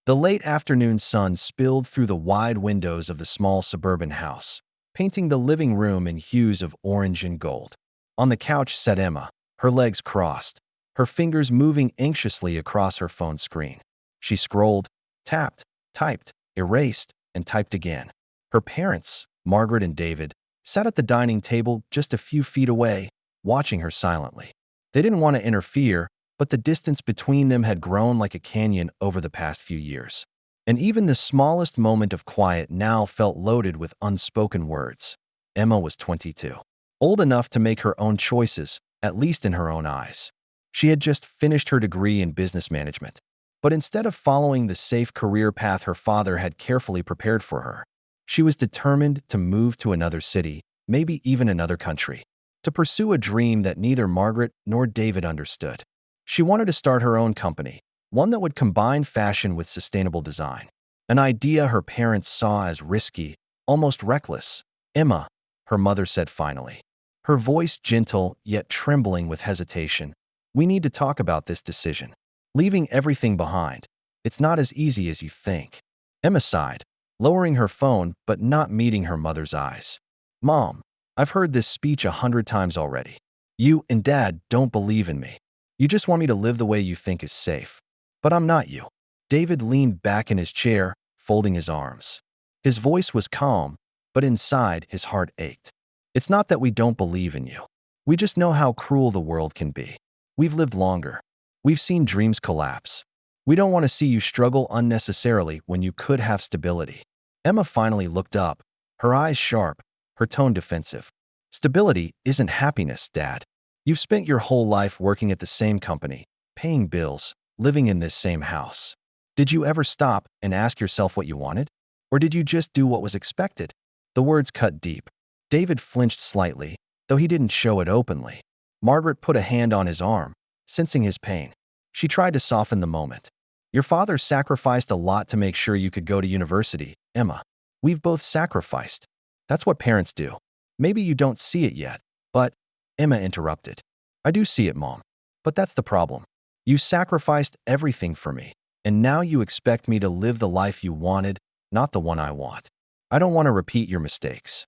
The late afternoon sun spilled through the wide windows of the small suburban house, painting the living room in hues of orange and gold. On the couch sat Emma, her legs crossed, her fingers moving anxiously across her phone screen. She scrolled, tapped, typed, erased, and typed again. Her parents, Margaret and David, sat at the dining table just a few feet away, watching her silently. They didn't want to interfere, but the distance between them had grown like a canyon over the past few years. And even the smallest moment of quiet now felt loaded with unspoken words. Emma was 22, old enough to make her own choices, at least in her own eyes. She had just finished her degree in business management. But instead of following the safe career path her father had carefully prepared for her, she was determined to move to another city, maybe even another country, to pursue a dream that neither Margaret nor David understood. She wanted to start her own company, one that would combine fashion with sustainable design, an idea her parents saw as risky, almost reckless. "Emma," her mother said finally, her voice gentle yet trembling with hesitation, "we need to talk about this decision. Leaving everything behind, it's not as easy as you think." Emma sighed, lowering her phone but not meeting her mother's eyes. "Mom, I've heard this speech 100 times already. You and Dad don't believe in me. You just want me to live the way you think is safe. But I'm not you." David leaned back in his chair, folding his arms. His voice was calm, but inside his heart ached. "It's not that we don't believe in you. We just know how cruel the world can be. We've lived longer. We've seen dreams collapse. We don't want to see you struggle unnecessarily when you could have stability." Emma finally looked up, her eyes sharp, her tone defensive. "Stability isn't happiness, Dad. You've spent your whole life working at the same company, paying bills, living in this same house. Did you ever stop and ask yourself what you wanted? Or did you just do what was expected?" The words cut deep. David flinched slightly, though he didn't show it openly. Margaret put a hand on his arm, sensing his pain. She tried to soften the moment. "Your father sacrificed a lot to make sure you could go to university, Emma. We've both sacrificed. That's what parents do. Maybe you don't see it yet, but—" Emma interrupted. "I do see it, Mom. But that's the problem. You sacrificed everything for me, and now you expect me to live the life you wanted, not the one I want. I don't want to repeat your mistakes."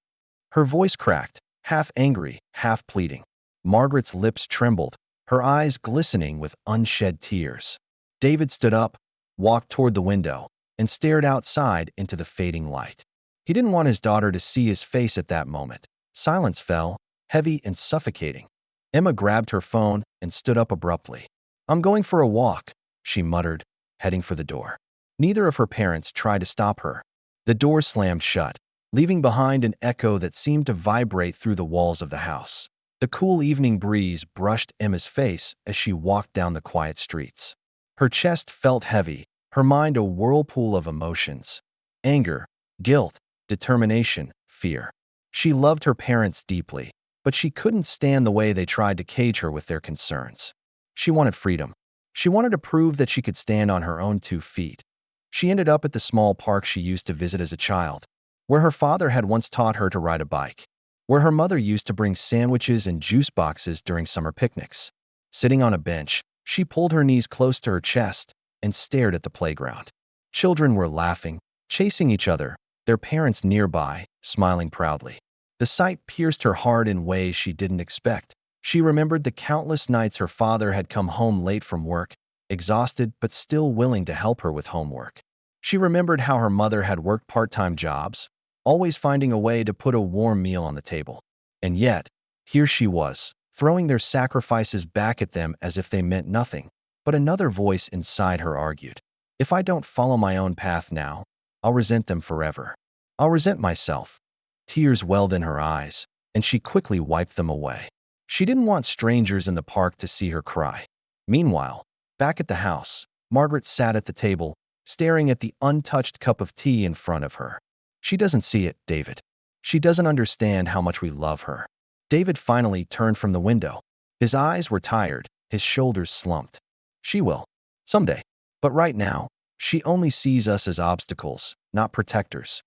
Her voice cracked, half angry, half pleading. Margaret's lips trembled, her eyes glistening with unshed tears. David stood up, walked toward the window, and stared outside into the fading light. He didn't want his daughter to see his face at that moment. Silence fell, heavy and suffocating. Emma grabbed her phone and stood up abruptly. "I'm going for a walk," she muttered, heading for the door. Neither of her parents tried to stop her. The door slammed shut, leaving behind an echo that seemed to vibrate through the walls of the house. The cool evening breeze brushed Emma's face as she walked down the quiet streets. Her chest felt heavy, her mind a whirlpool of emotions. Anger, guilt, determination, fear. She loved her parents deeply, but she couldn't stand the way they tried to cage her with their concerns. She wanted freedom. She wanted to prove that she could stand on her own 2 feet. She ended up at the small park she used to visit as a child, where her father had once taught her to ride a bike, where her mother used to bring sandwiches and juice boxes during summer picnics. Sitting on a bench, she pulled her knees close to her chest and stared at the playground. Children were laughing, chasing each other, their parents nearby, smiling proudly. The sight pierced her heart in ways she didn't expect. She remembered the countless nights her father had come home late from work, exhausted but still willing to help her with homework. She remembered how her mother had worked part-time jobs, always finding a way to put a warm meal on the table. And yet, here she was, throwing their sacrifices back at them as if they meant nothing. But another voice inside her argued, "If I don't follow my own path now, I'll resent them forever. I'll resent myself." Tears welled in her eyes, and she quickly wiped them away. She didn't want strangers in the park to see her cry. Meanwhile, back at the house, Margaret sat at the table, staring at the untouched cup of tea in front of her. "She doesn't see it, David. She doesn't understand how much we love her." David finally turned from the window. His eyes were tired, his shoulders slumped. "She will. Someday. But right now, she only sees us as obstacles, not protectors."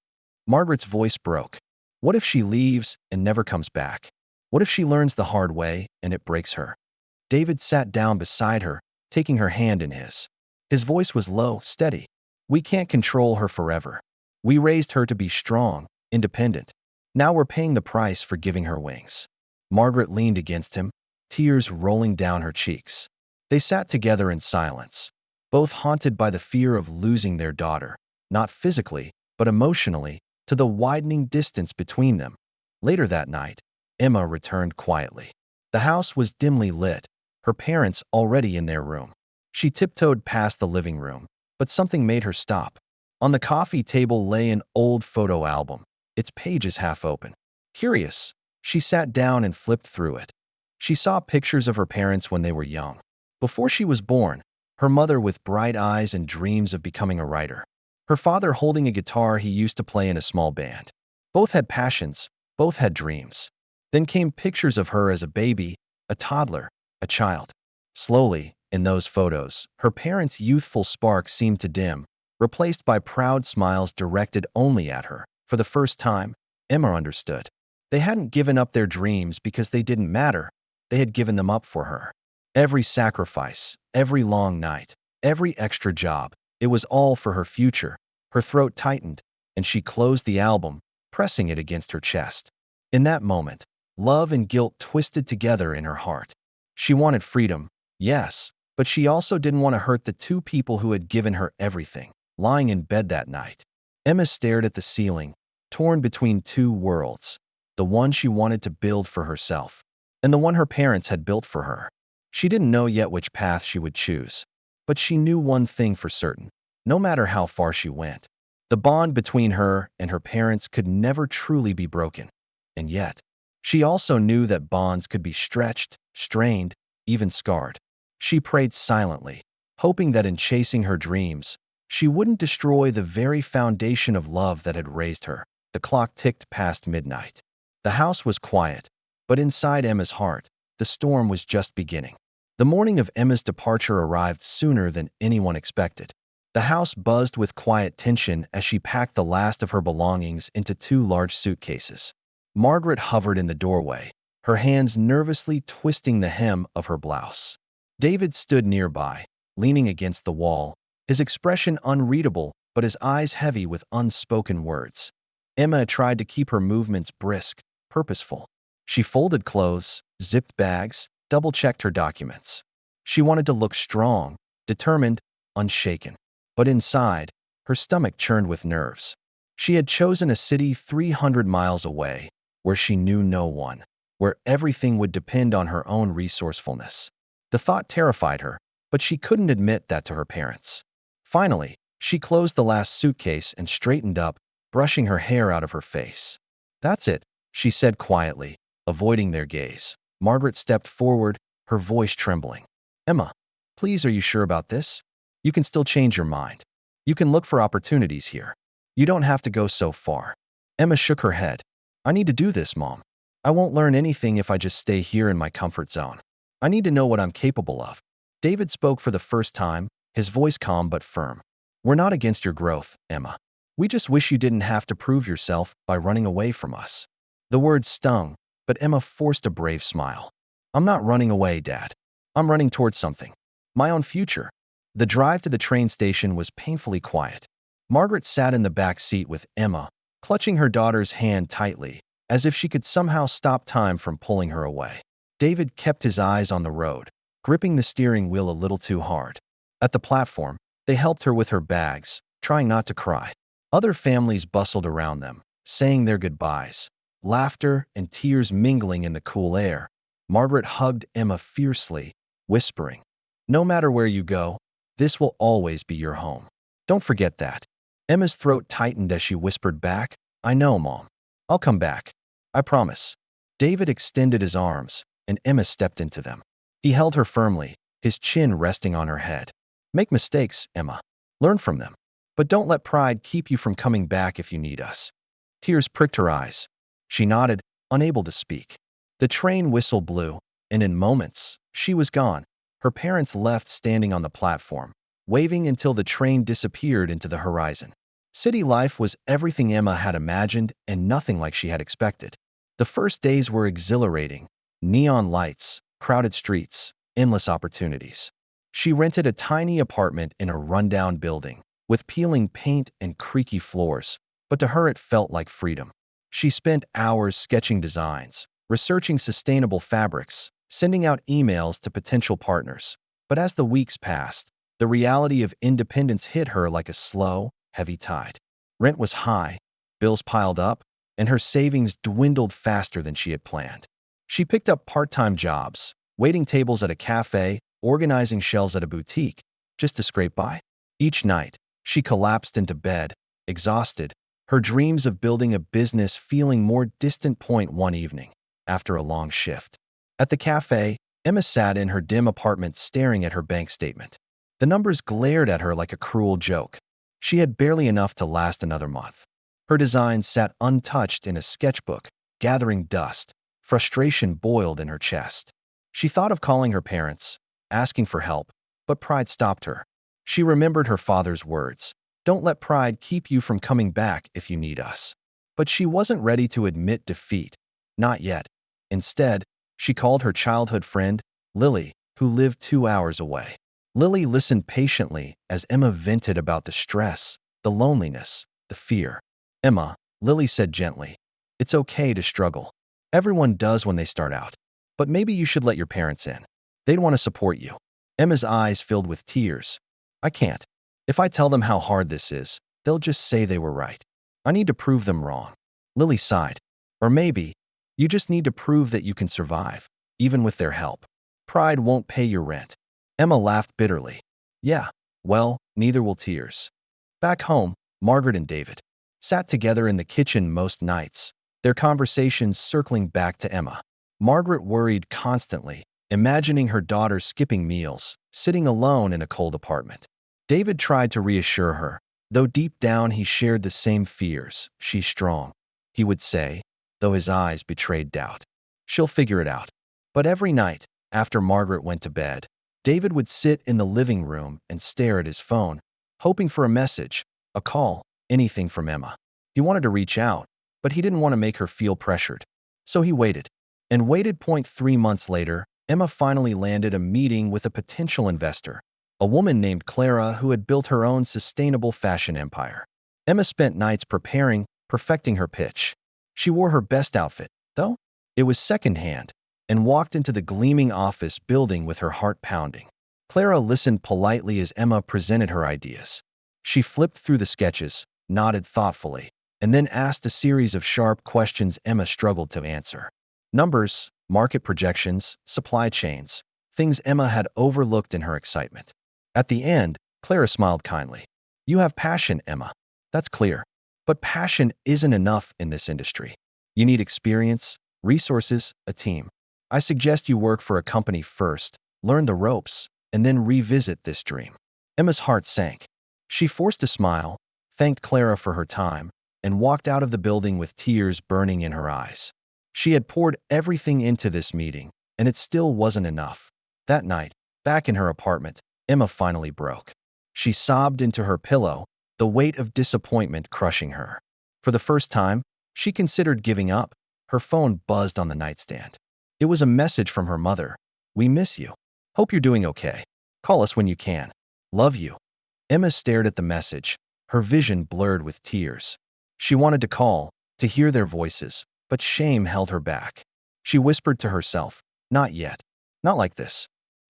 Margaret's voice broke. What if she leaves and never comes back? What if she learns the hard way and it breaks her? David sat down beside her, taking her hand in his. His voice was low, steady. We can't control her forever. We raised her to be strong, independent. Now we're paying the price for giving her wings." Margaret leaned against him, tears rolling down her cheeks. They sat together in silence, both haunted by the fear of losing their daughter, not physically, but emotionally, to the widening distance between them. Later that night, Emma returned quietly. The house was dimly lit, her parents already in their room. She tiptoed past the living room, but something made her stop. On the coffee table lay an old photo album, its pages half open. Curious, she sat down and flipped through it. She saw pictures of her parents when they were young. Before she was born, her mother with bright eyes and dreams of becoming a writer. Her father holding a guitar he used to play in a small band. Both had passions, both had dreams. Then came pictures of her as a baby, a toddler, a child. Slowly, in those photos, her parents' youthful spark seemed to dim, replaced by proud smiles directed only at her. For the first time, Emma understood. They hadn't given up their dreams because they didn't matter. They had given them up for her. Every sacrifice, every long night, every extra job, it was all for her future. Her throat tightened, and she closed the album, pressing it against her chest. In that moment, love and guilt twisted together in her heart. She wanted freedom, yes, but she also didn't want to hurt the two people who had given her everything. Lying in bed that night, Emma stared at the ceiling, torn between two worlds, the one she wanted to build for herself, and the one her parents had built for her. She didn't know yet which path she would choose, but she knew one thing for certain: no matter how far she went, the bond between her and her parents could never truly be broken. And yet, she also knew that bonds could be stretched, strained, even scarred. She prayed silently, hoping that in chasing her dreams, she wouldn't destroy the very foundation of love that had raised her. The clock ticked past midnight. The house was quiet, but inside Emma's heart, the storm was just beginning. The morning of Emma's departure arrived sooner than anyone expected. The house buzzed with quiet tension as she packed the last of her belongings into two large suitcases. Margaret hovered in the doorway, her hands nervously twisting the hem of her blouse. David stood nearby, leaning against the wall, his expression unreadable but his eyes heavy with unspoken words. Emma tried to keep her movements brisk, purposeful. She folded clothes, zipped bags, double-checked her documents. She wanted to look strong, determined, unshaken. But inside, her stomach churned with nerves. She had chosen a city 300 miles away, where she knew no one, where everything would depend on her own resourcefulness. The thought terrified her, but she couldn't admit that to her parents. Finally, she closed the last suitcase and straightened up, brushing her hair out of her face. "That's it," she said quietly, avoiding their gaze. Margaret stepped forward, her voice trembling. "Emma, please, are you sure about this? You can still change your mind. You can look for opportunities here. You don't have to go so far." Emma shook her head. "I need to do this, Mom. I won't learn anything if I just stay here in my comfort zone. I need to know what I'm capable of." David spoke for the first time, his voice calm but firm. "We're not against your growth, Emma. We just wish you didn't have to prove yourself by running away from us." The words stung, but Emma forced a brave smile. "I'm not running away, Dad. I'm running towards something. My own future." The drive to the train station was painfully quiet. Margaret sat in the back seat with Emma, clutching her daughter's hand tightly, as if she could somehow stop time from pulling her away. David kept his eyes on the road, gripping the steering wheel a little too hard. At the platform, they helped her with her bags, trying not to cry. Other families bustled around them, saying their goodbyes, laughter and tears mingling in the cool air. Margaret hugged Emma fiercely, whispering, "No matter where you go, this will always be your home. Don't forget that." Emma's throat tightened as she whispered back, "I know, Mom. I'll come back. I promise." David extended his arms, and Emma stepped into them. He held her firmly, his chin resting on her head. "Make mistakes, Emma. Learn from them. But don't let pride keep you from coming back if you need us." Tears pricked her eyes. She nodded, unable to speak. The train whistle blew, and in moments, she was gone. Her parents left standing on the platform, waving until the train disappeared into the horizon. City life was everything Emma had imagined and nothing like she had expected. The first days were exhilarating. Neon lights, crowded streets, endless opportunities. She rented a tiny apartment in a rundown building, with peeling paint and creaky floors, but to her it felt like freedom. She spent hours sketching designs, researching sustainable fabrics, sending out emails to potential partners. But as the weeks passed, the reality of independence hit her like a slow, heavy tide. Rent was high, bills piled up, and her savings dwindled faster than she had planned. She picked up part-time jobs, waiting tables at a cafe, organizing shelves at a boutique, just to scrape by. Each night, she collapsed into bed, exhausted, her dreams of building a business feeling more distant. One evening, after a long shift, at the cafe, Emma sat in her dim apartment staring at her bank statement. The numbers glared at her like a cruel joke. She had barely enough to last another month. Her designs sat untouched in a sketchbook, gathering dust. Frustration boiled in her chest. She thought of calling her parents, asking for help, but pride stopped her. She remembered her father's words, "Don't let pride keep you from coming back if you need us." But she wasn't ready to admit defeat. Not yet. Instead, she called her childhood friend, Lily, who lived 2 hours away. Lily listened patiently as Emma vented about the stress, the loneliness, the fear. "Emma," Lily said gently, "it's okay to struggle. Everyone does when they start out. But maybe you should let your parents in. They'd want to support you." Emma's eyes filled with tears. "I can't. If I tell them how hard this is, they'll just say they were right. I need to prove them wrong." Lily sighed. "Or maybe, you just need to prove that you can survive, even with their help. Pride won't pay your rent." Emma laughed bitterly. "Yeah, well, neither will tears." Back home, Margaret and David sat together in the kitchen most nights, their conversations circling back to Emma. Margaret worried constantly, imagining her daughter skipping meals, sitting alone in a cold apartment. David tried to reassure her, though deep down he shared the same fears. "She's strong," he would say, though his eyes betrayed doubt. "She'll figure it out." But every night, after Margaret went to bed, David would sit in the living room and stare at his phone, hoping for a message, a call, anything from Emma. He wanted to reach out, but he didn't want to make her feel pressured. So he waited. And waited. 3 months later, Emma finally landed a meeting with a potential investor, a woman named Clara who had built her own sustainable fashion empire. Emma spent nights preparing, perfecting her pitch. She wore her best outfit, though it was secondhand, and walked into the gleaming office building with her heart pounding. Clara listened politely as Emma presented her ideas. She flipped through the sketches, nodded thoughtfully, and then asked a series of sharp questions Emma struggled to answer. Numbers, market projections, supply chains, things Emma had overlooked in her excitement. At the end, Clara smiled kindly. "You have passion, Emma. That's clear. But passion isn't enough in this industry. You need experience, resources, a team. I suggest you work for a company first, learn the ropes, and then revisit this dream." Emma's heart sank. She forced a smile, thanked Clara for her time, and walked out of the building with tears burning in her eyes. She had poured everything into this meeting, and it still wasn't enough. That night, back in her apartment, Emma finally broke. She sobbed into her pillow, the weight of disappointment crushing her. For the first time, she considered giving up. Her phone buzzed on the nightstand. It was a message from her mother. "We miss you. Hope you're doing okay. Call us when you can. Love you." Emma stared at the message, her vision blurred with tears. She wanted to call, to hear their voices, but shame held her back. She whispered to herself, "Not yet. Not like this."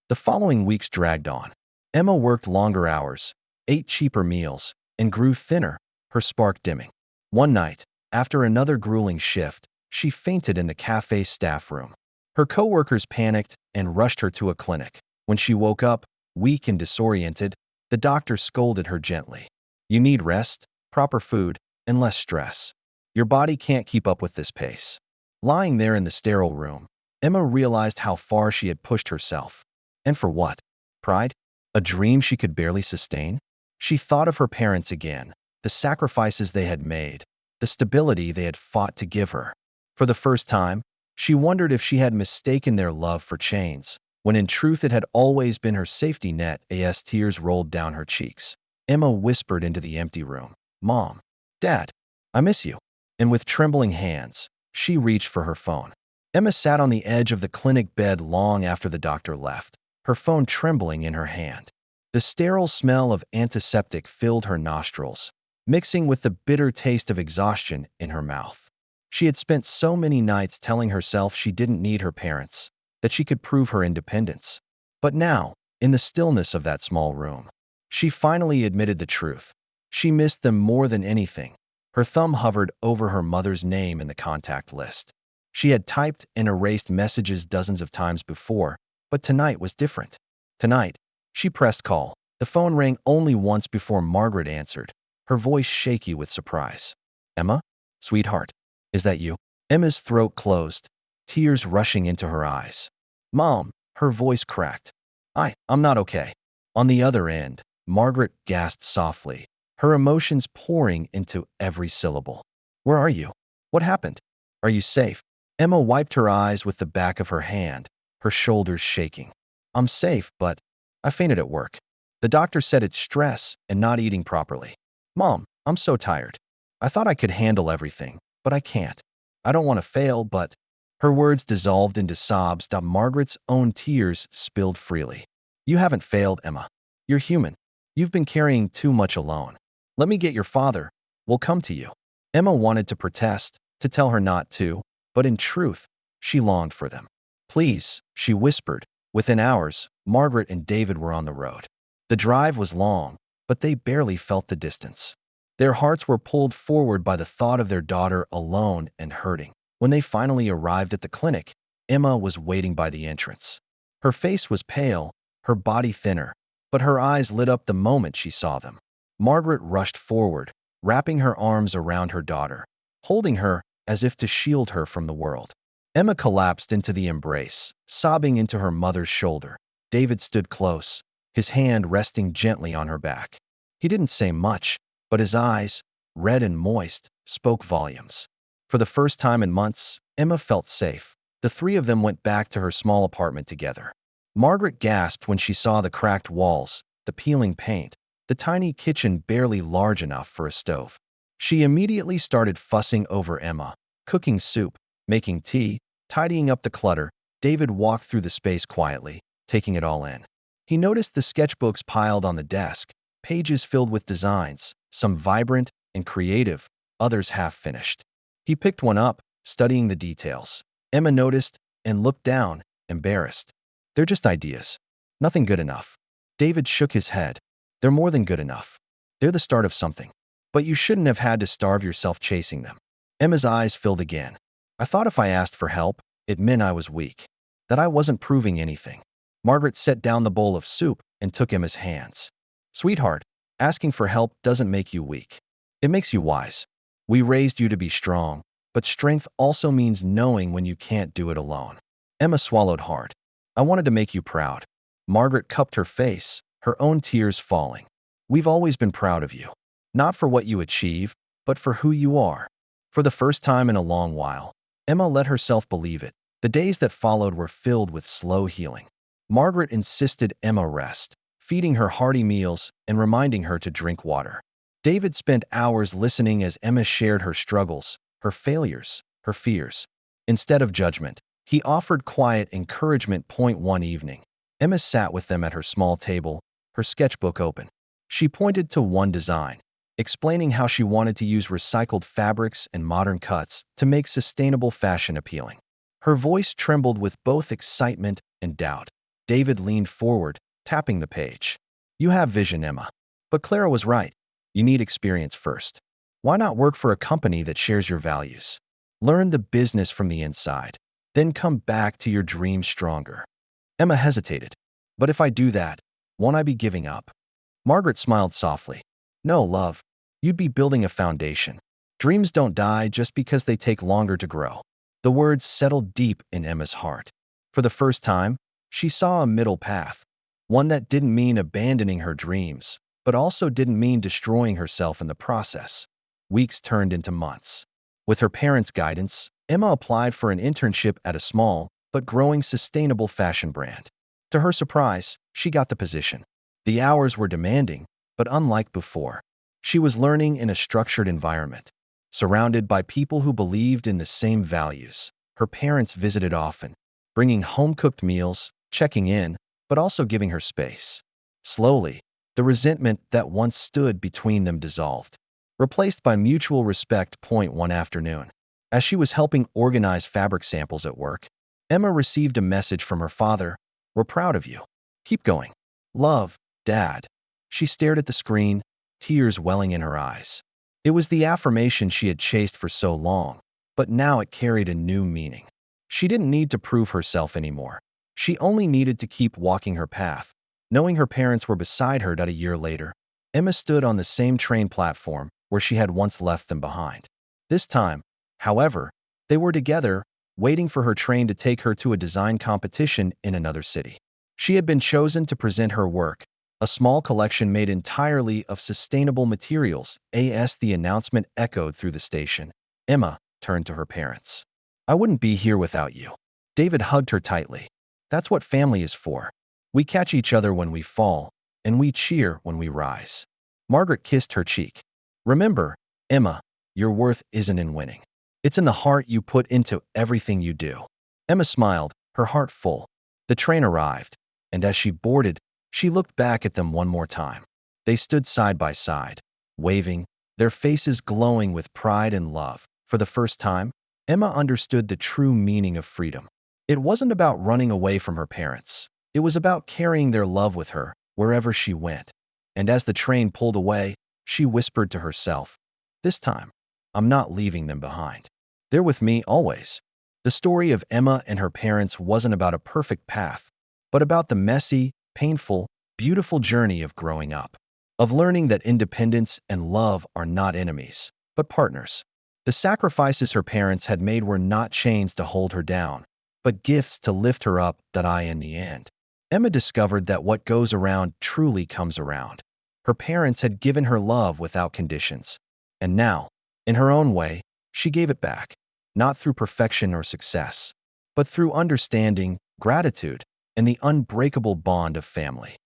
The following weeks dragged on. Emma worked longer hours, ate cheaper meals, and grew thinner, her spark dimming. One night, after another grueling shift, she fainted in the cafe's staff room. Her coworkers panicked and rushed her to a clinic. When she woke up, weak and disoriented, the doctor scolded her gently. "You need rest, proper food, and less stress. Your body can't keep up with this pace." Lying there in the sterile room, Emma realized how far she had pushed herself. And for what? Pride? A dream she could barely sustain? She thought of her parents again, the sacrifices they had made, the stability they had fought to give her. For the first time, she wondered if she had mistaken their love for chains, when in truth it had always been her safety net. As tears rolled down her cheeks, Emma whispered into the empty room, "Mom, Dad, I miss you." And with trembling hands, she reached for her phone. Emma sat on the edge of the clinic bed long after the doctor left, her phone trembling in her hand. The sterile smell of antiseptic filled her nostrils, mixing with the bitter taste of exhaustion in her mouth. She had spent so many nights telling herself she didn't need her parents, that she could prove her independence. But now, in the stillness of that small room, she finally admitted the truth. She missed them more than anything. Her thumb hovered over her mother's name in the contact list. She had typed and erased messages dozens of times before, but tonight was different. Tonight, she pressed call. The phone rang only once before Margaret answered, her voice shaky with surprise. "Emma? Sweetheart, is that you?" Emma's throat closed, tears rushing into her eyes. "Mom," her voice cracked. I'm not okay." On the other end, Margaret gasped softly, her emotions pouring into every syllable. "Where are you? What happened? Are you safe?" Emma wiped her eyes with the back of her hand, her shoulders shaking. "I'm safe, but I fainted at work. The doctor said it's stress and not eating properly. Mom, I'm so tired. I thought I could handle everything, but I can't. I don't want to fail, but—" Her words dissolved into sobs that Margaret's own tears spilled freely. "You haven't failed, Emma. You're human. You've been carrying too much alone. Let me get your father. We'll come to you." Emma wanted to protest, to tell her not to, but in truth, she longed for them. "Please," she whispered. Within hours, Margaret and David were on the road. The drive was long, but they barely felt the distance. Their hearts were pulled forward by the thought of their daughter alone and hurting. When they finally arrived at the clinic, Emma was waiting by the entrance. Her face was pale, her body thinner, but her eyes lit up the moment she saw them. Margaret rushed forward, wrapping her arms around her daughter, holding her as if to shield her from the world. Emma collapsed into the embrace, sobbing into her mother's shoulder. David stood close, his hand resting gently on her back. He didn't say much, but his eyes, red and moist, spoke volumes. For the first time in months, Emma felt safe. The three of them went back to her small apartment together. Margaret gasped when she saw the cracked walls, the peeling paint, the tiny kitchen barely large enough for a stove. She immediately started fussing over Emma, cooking soup, making tea, tidying up the clutter. David walked through the space quietly, taking it all in. He noticed the sketchbooks piled on the desk, pages filled with designs, some vibrant and creative, others half-finished. He picked one up, studying the details. Emma noticed and looked down, embarrassed. "They're just ideas. Nothing good enough." David shook his head. "They're more than good enough. They're the start of something. But you shouldn't have had to starve yourself chasing them." Emma's eyes filled again. "I thought if I asked for help, it meant I was weak, that I wasn't proving anything." Margaret set down the bowl of soup and took Emma's hands. "Sweetheart, asking for help doesn't make you weak. It makes you wise. We raised you to be strong, but strength also means knowing when you can't do it alone." Emma swallowed hard. "I wanted to make you proud." Margaret cupped her face, her own tears falling. "We've always been proud of you. Not for what you achieve, but for who you are." For the first time in a long while, Emma let herself believe it. The days that followed were filled with slow healing. Margaret insisted Emma rest, feeding her hearty meals and reminding her to drink water. David spent hours listening as Emma shared her struggles, her failures, her fears. Instead of judgment, he offered quiet encouragement. One evening, Emma sat with them at her small table, her sketchbook open. She pointed to one design, explaining how she wanted to use recycled fabrics and modern cuts to make sustainable fashion appealing. Her voice trembled with both excitement and doubt. David leaned forward, tapping the page. "You have vision, Emma. But Clara was right. You need experience first. Why not work for a company that shares your values? Learn the business from the inside, then come back to your dreams stronger." Emma hesitated. "But if I do that, won't I be giving up?" Margaret smiled softly. "No, love. You'd be building a foundation. Dreams don't die just because they take longer to grow." The words settled deep in Emma's heart. For the first time, she saw a middle path, one that didn't mean abandoning her dreams, but also didn't mean destroying herself in the process. Weeks turned into months. With her parents' guidance, Emma applied for an internship at a small but growing sustainable fashion brand. To her surprise, she got the position. The hours were demanding, but unlike before. She was learning in a structured environment, surrounded by people who believed in the same values. Her parents visited often, bringing home-cooked meals, checking in, but also giving her space. Slowly, The resentment that once stood between them dissolved, replaced by mutual respect. One afternoon, as she was helping organize fabric samples at work, Emma received a message from her father. "We're proud of you. Keep going. Love, Dad." She stared at the screen, tears welling in her eyes. It was the affirmation she had chased for so long, but now it carried a new meaning. She didn't need to prove herself anymore. She only needed to keep walking her path. Knowing her parents were beside her. A year later, Emma stood on the same train platform where she had once left them behind. This time, however, they were together, waiting for her train to take her to a design competition in another city. She had been chosen to present her work, a small collection made entirely of sustainable materials. As the announcement echoed through the station, Emma turned to her parents. "I wouldn't be here without you." David hugged her tightly. "That's what family is for. We catch each other when we fall, and we cheer when we rise." Margaret kissed her cheek. "Remember, Emma, your worth isn't in winning. It's in the heart you put into everything you do." Emma smiled, her heart full. The train arrived, and as she boarded, she looked back at them one more time. They stood side by side, waving, their faces glowing with pride and love. For the first time, Emma understood the true meaning of freedom. It wasn't about running away from her parents. It was about carrying their love with her wherever she went. And as the train pulled away, she whispered to herself, "This time, I'm not leaving them behind. They're with me always." The story of Emma and her parents wasn't about a perfect path, but about the messy, painful, beautiful journey of growing up, of learning that independence and love are not enemies, but partners. The sacrifices her parents had made were not chains to hold her down, but gifts to lift her up. In the end, Emma discovered that what goes around truly comes around. Her parents had given her love without conditions, and now, in her own way, she gave it back, not through perfection or success, but through understanding, gratitude, and the unbreakable bond of family.